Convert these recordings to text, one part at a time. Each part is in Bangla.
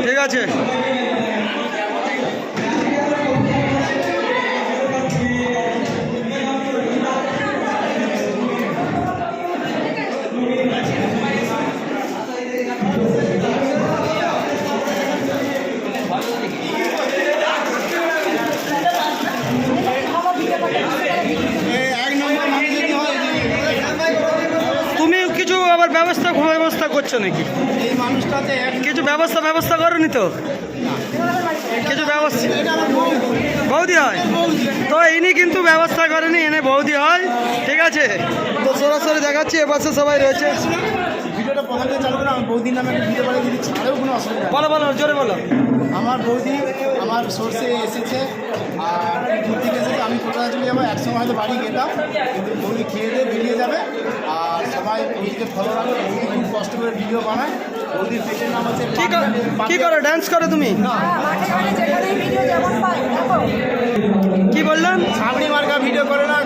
ঠিক আছে। তুমি কিছু আবার ব্যবস্থা করছো নাকি? এই মানুষটাতে কিছু ব্যবস্থা করনি তো? কিছু ব্যবস্থা বৌদি হয় তো, ইনি কিন্তু ব্যবস্থা করেনি, এনে বৌদি হয়। ঠিক আছে, তো সরাসরি দেখাচ্ছি এপাশে সবাই রয়েছে। ভিডিওটা প্রথম থেকে চালু করে আমার বৌদির নামে একটা ভিডিও বানিয়ে দিচ্ছি, আরও কোনো অসুবিধা নেই। বলো জোরে বলো। আমার বৌদি আমার সোর্সে এসেছে আর ঘুরতে এসেছে, আমি কোথায় চলে যাবো, একসঙ্গে হয়তো বাড়ি গেতাম, কিন্তু বৌদি খেয়ে দিয়ে বেরিয়ে যাবে। আর সবাই বৌদিকে ফলো রাখবে, বৌদি খুব কষ্ট করে ভিডিও বানায়। বৌদির পেজের নাম হচ্ছে কি করো, ডান্স করো তুমি? কি বললেন? ছাগড়ি মার্কা ভিডিও করে না,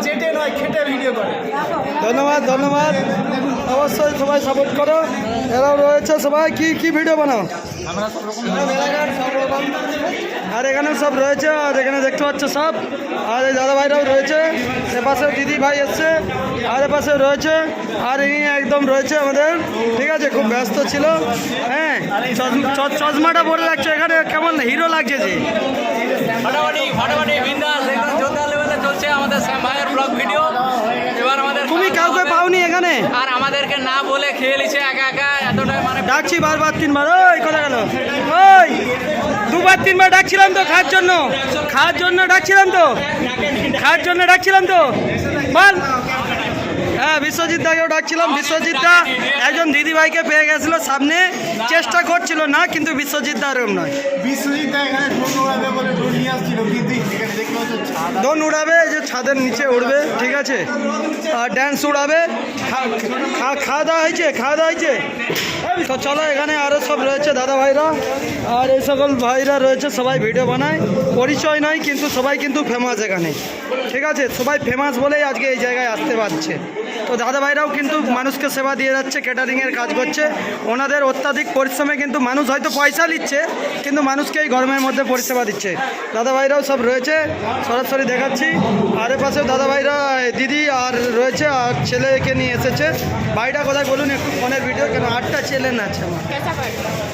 চেটে নয় খেটে ভিডিও করে। ধন্যবাদ। অবশ্যই সবাই সাপোর্ট করো। এরাও রয়েছে সবাই। কি ভিডিও বানাও? আমরা সব রকম আর এখানে সব রয়েছে, আর এখানে দেখতে পাচ্ছ সব। আর এই দাদা ভাইরাও রয়েছে, এপাশে দিদি ভাই এসছে, আর এপাশে রয়েছে, আর ইনি একদম রয়েছে আমাদের। ঠিক আছে, খুব ব্যস্ত ছিল। হ্যাঁ, চশমাটা পরে লাগছে, এখানে কেমন হিরো লাগছে যে। ফাটাফাটি বিন্দাস একদম জোরদার লেভেলে চলছে আমাদের শ্যাম ভাইয়ের ব্লগ ভিডিও। এবার আমাদের তুমি কাউকে পাওনি এখানে? আর আমাদেরকে না বলে খেয়ে নিচ্ছে একা এতটাই, মানে ডাকছি বারবার 3 বার। ওই কথা গেল, ওই 2 বার 3 বার ডাকছিলাম তো, খাওয়ার জন্য ডাকছিলাম তো বল। হ্যাঁ, বিশ্বজিৎ দাকেও ডাকছিলাম। বিশ্বজিৎ দা একজন দিদি ভাইকে পেয়ে গেছিল সামনে, চেষ্টা করছিল না, কিন্তু বিশ্বজিৎ দা এরকম নয়। বিশ্বজিৎ এখানে ড্রোন উড়াবে বলে ড্রোন নিয়ে আসছিল, কিন্তু এখানে দেখতে পাচ্ছ ছাদ ড্রোন উড়াবে, যে ছাদের নিচে উড়বে। ঠিক আছে, আর ড্যান্স উড়াবে। খাওয়া দাওয়া হয়েছে। তো চলো, এখানে আরও সব রয়েছে দাদা ভাইরা, আর এই সকল ভাইরা রয়েছে, সবাই ভিডিও বানায়। পরিচয় নয়, কিন্তু সবাই কিন্তু ফেমাস এখানে। ঠিক আছে, সবাই ফেমাস বলেই আজকে এই জায়গায় আসতে পারছে। তো দাদা ভাইরাও কিন্তু মানুষকে সেবা দিয়ে যাচ্ছে, ক্যাটারিংয়ের কাজ করছে। ওনাদের অত্যাধিক পরিশ্রমে কিন্তু মানুষ হয়তো পয়সা নিচ্ছে, কিন্তু মানুষকে এই গরমের মধ্যে পরিষেবা দিচ্ছে। দাদা ভাইরাও সব রয়েছে, সরাসরি দেখাচ্ছি। আর এর পাশেও দাদা ভাইরা, দিদি আর রয়েছে, আর ছেলেকে নিয়ে এসেছে। বাড়িটা কোথায় বলুন একটু, ফোনের ভিডিও কেন? 8টা ছেলে না আছে আমার,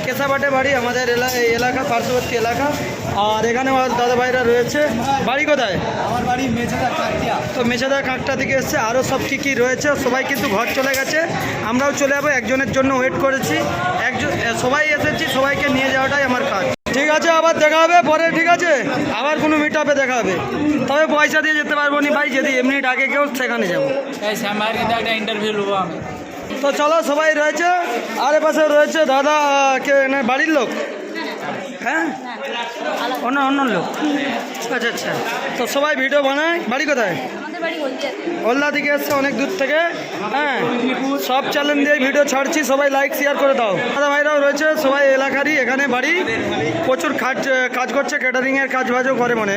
কেশাপাটে বাড়ি, আমাদের এলাকা, পার্শ্ববর্তী এলাকা। আর এখানে দাদা ভাইরা রয়েছে। বাড়ি কোথায়? আমার বাড়ি মেছেদা কাকটিয়া। তো মেছেদা কাঁকটা থেকে এসছে। আরও সব কী রয়েছে, সবাই কিন্তু ঘর চলে গেছে। আমরাও চলে যাবো, একজনের জন্য ওয়েট করেছি। সবাই এসেছি, সবাইকে নিয়ে যাওয়াটাই আমার কাজ। ঠিক আছে, আবার দেখা হবে পরে। ঠিক আছে, আবার কোনো মিট আপে দেখা হবে। তবে পয়সা দিয়ে যেতে পারবো না ভাই, যদি এমনি ডাকে কেউ সেখানে যাবো। এই শ্যাম ভাইয়ের কিন্তু একটা ইন্টারভিউ নেবো আমি। তো চলো, সবাই রয়েছে। আর পাশে রয়েছে দাদা, কে বাড়ির লোক? হ্যাঁ, অন্য লোক। আচ্ছা। তো সবাই ভিডিও বানায়। বাড়ি কোথায়? হলদা থেকে এসছে, অনেক দূর থেকে। হ্যাঁ, সব চ্যানেল দিয়ে ভিডিও ছাড়ছি, সবাই লাইক শেয়ার করে দাও। দাদা ভাইরাও রয়েছে, সবাই এলাকারই, এখানে বাড়ি। প্রচুর কাজ করছে, ক্যাটারিংয়ের কাজবাজও করে মনে।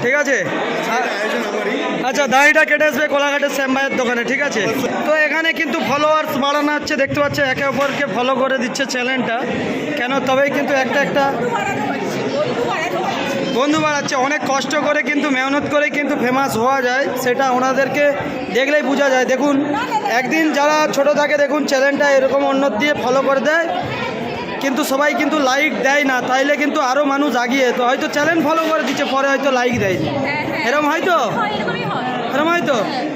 ঠিক আছে, আচ্ছা, দাড়িটা কেটে আসবে কোলাঘাটের শ্যাম ভাইয়ের দোকানে। ঠিক আছে, তো এখানে কিন্তু ফলোয়ার্স বাড়ানো হচ্ছে, দেখতে পাচ্ছে একে অপরকে ফলো করে দিচ্ছে চ্যানেলটা। কেন? তবেই কিন্তু একটা বন্ধু বাড়াচ্ছে। অনেক কষ্ট করে কিন্তু, মেহনত করে কিন্তু ফেমাস হওয়া যায়, সেটা ওনাদেরকে দেখলেই বোঝা যায়। দেখুন, একদিন যারা ছোট থাকে, দেখুন চ্যানেলটা এরকম অন্য দিয়ে ফলো করে দেয়, কিন্তু সবাই কিন্তু লাইক দেয় না। তাইলে কিন্তু আরও মানুষ আগিয়ে, তো হয়তো চ্যানেল ফলো করে দিচ্ছে, পরে হয়তো লাইক দেয়নি। এরকম হয়তো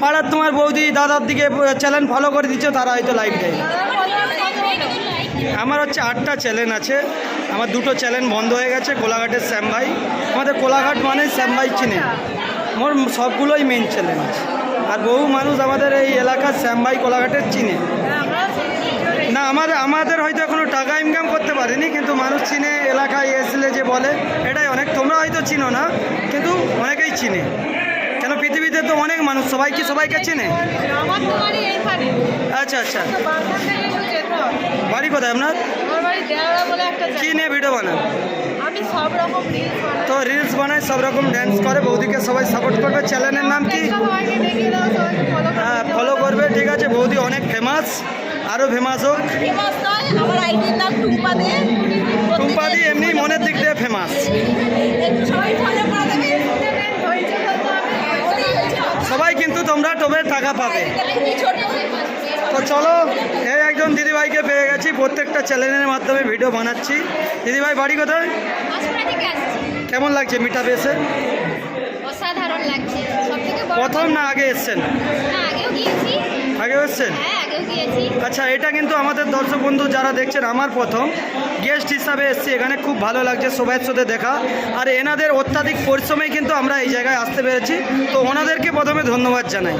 পাড়ার তোমার বৌদি দাদার দিকে চ্যানেল ফলো করে দিচ্ছে, তারা হয়তো লাইক দেয়। আমার হচ্ছে 8টা চ্যানেল আছে। আমার 2টো চ্যানেল বন্ধ হয়ে গেছে। কোলাঘাটের শ্যাম ভাই, আমাদের কোলাঘাট মানে শ্যাম ভাই চিনে, মোর সবগুলোই মেন চ্যানেল আছে। আর বহু মানুষ আমাদের এই এলাকার শ্যাম ভাই কোলাঘাটের চিনে না। আমাদের হয়তো এখনও টাকা ইনকাম করতে পারিনি, কিন্তু মানুষ চিনে। এলাকায় আসলে যে বলে, এটাই অনেক। তোমরা হয়তো চিনো না, কিন্তু অনেকেই চিনে। কেন? পৃথিবীতে তো অনেক মানুষ, সবাই কি সবাইকে চেনে? আচ্ছা। বাড়ি কোথায় আপনার? কি নিয়ে ভিডিও বানান? তো রিলস বানায়, সব রকম ড্যান্স করে। বৌদিকে সবাই সাপোর্ট করবে। চ্যানেলের নাম কি? হ্যাঁ, ফলো করবে। ঠিক আছে, বৌদি অনেক ফেমাস, আরও ফেমাস হোক। উৎসবে টাকা পাবে। তো চলো, এই একজন দিদিভাইকে পেয়ে গেছি, প্রত্যেকটা চ্যানেলের মাধ্যমে ভিডিও বানাচ্ছি। দিদিভাই বাড়ি কোথায়? বাঁশপাড়া থেকে আসছি। কেমন লাগছে মিট আপে এসে? অসাধারণ লাগছে। সবথেকে বড় প্রথম না আগে এসছেন? না, আগেও গিয়েছি। আগেও এসছেন? হ্যাঁ, আগেও গিয়েছি। আচ্ছা, এটা কিন্তু আমাদের দর্শক বন্ধু যারা দেখছেন, আমার প্রথম গেস্ট হিসাবে এসেছি এখানে, খুব ভালো লাগছে সবাইয়ের সাথে দেখা। আর এনাদের অত্যাধিক পরিশ্রমেই কিন্তু আমরা এই জায়গায় আসতে পেরেছি, তো ওনাদেরকে প্রথমে ধন্যবাদ জানাই।